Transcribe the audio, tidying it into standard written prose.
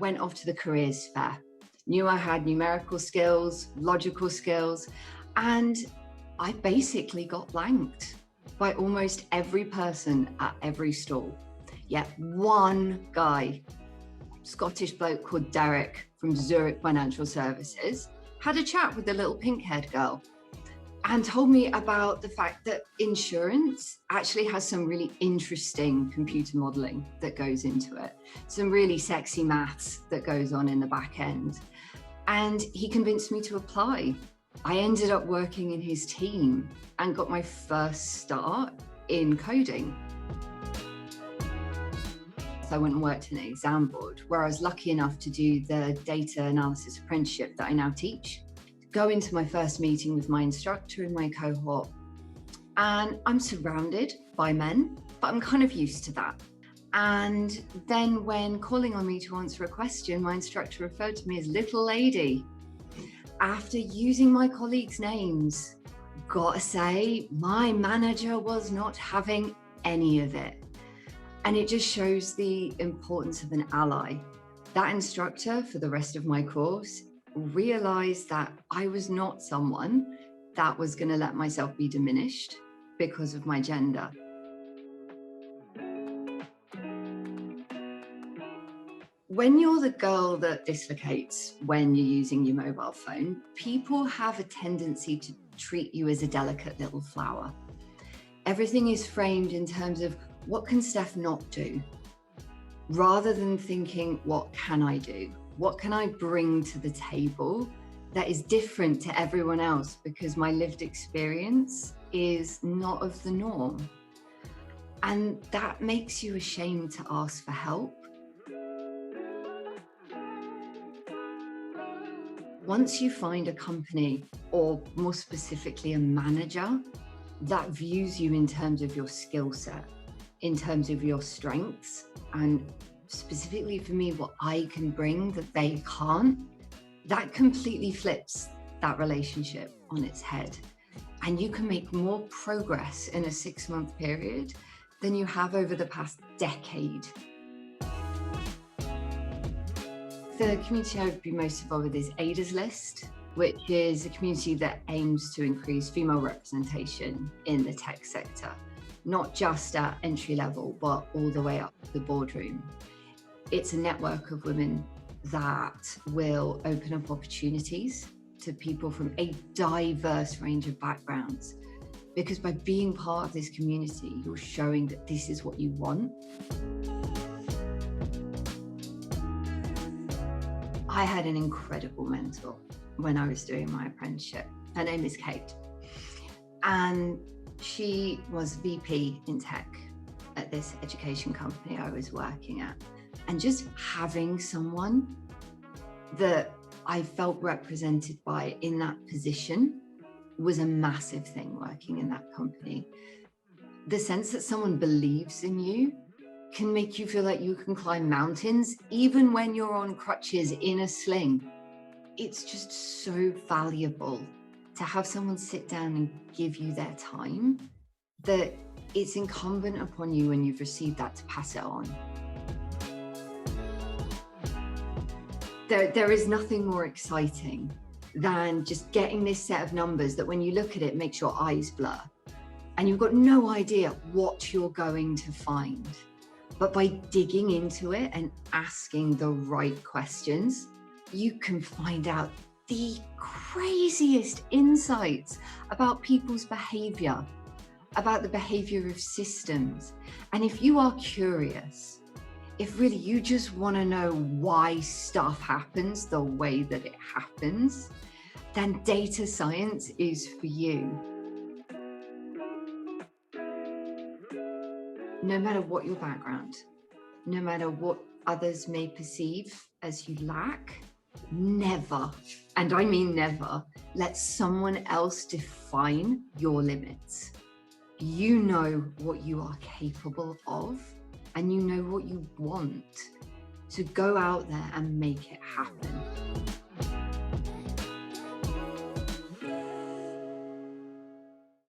went off to the careers fair. Knew I had numerical skills, logical skills, and I basically got blanked by almost every person at every stall. Yet one guy, Scottish bloke called Derek from Zurich Financial Services, had a chat with the little pink-haired girl and told me about the fact that insurance actually has some really interesting computer modeling that goes into it, some really sexy maths that goes on in the back end. And he convinced me to apply. I ended up working in his team and got my first start in coding. So I went and worked in an exam board where I was lucky enough to do the data analysis apprenticeship that I now teach. Go into my first meeting with my instructor in my cohort, and I'm surrounded by men, but I'm kind of used to that. And then when calling on me to answer a question, my instructor referred to me as little lady. After using my colleagues' names, gotta say, my manager was not having any of it. And it just shows the importance of an ally. That instructor for the rest of my course realized that I was not someone that was going to let myself be diminished because of my gender. When you're the girl that dislocates when you're using your mobile phone, people have a tendency to treat you as a delicate little flower. Everything is framed in terms of what can Steph not do, rather than thinking, what can I do? What can I bring to the table that is different to everyone else because my lived experience is not of the norm? And that makes you ashamed to ask for help. Once you find a company, or more specifically a manager, that views you in terms of your skill set, in terms of your strengths, and specifically for me, what I can bring that they can't, that completely flips that relationship on its head. And you can make more progress in a 6-month period than you have over the past decade. The community I would be most involved with is Ada's List, which is a community that aims to increase female representation in the tech sector, not just at entry level, but all the way up to the boardroom. It's a network of women that will open up opportunities to people from a diverse range of backgrounds. Because by being part of this community, you're showing that this is what you want. I had an incredible mentor when I was doing my apprenticeship. Her name is Kate. And she was VP in tech at this education company I was working at. And just having someone that I felt represented by in that position was a massive thing working in that company. The sense that someone believes in you can make you feel like you can climb mountains, even when you're on crutches in a sling. It's just so valuable to have someone sit down and give you their time, that it's incumbent upon you when you've received that to pass it on. There is nothing more exciting than just getting this set of numbers that when you look at it, makes your eyes blur and you've got no idea what you're going to find. But by digging into it and asking the right questions, you can find out the craziest insights about people's behavior, about the behavior of systems. And if you are curious, if really you just want to know why stuff happens the way that it happens, then data science is for you. No matter what your background, no matter what others may perceive as you lack, never, and I mean never, let someone else define your limits. You know what you are capable of, and you know what you want. So go out there and make it happen.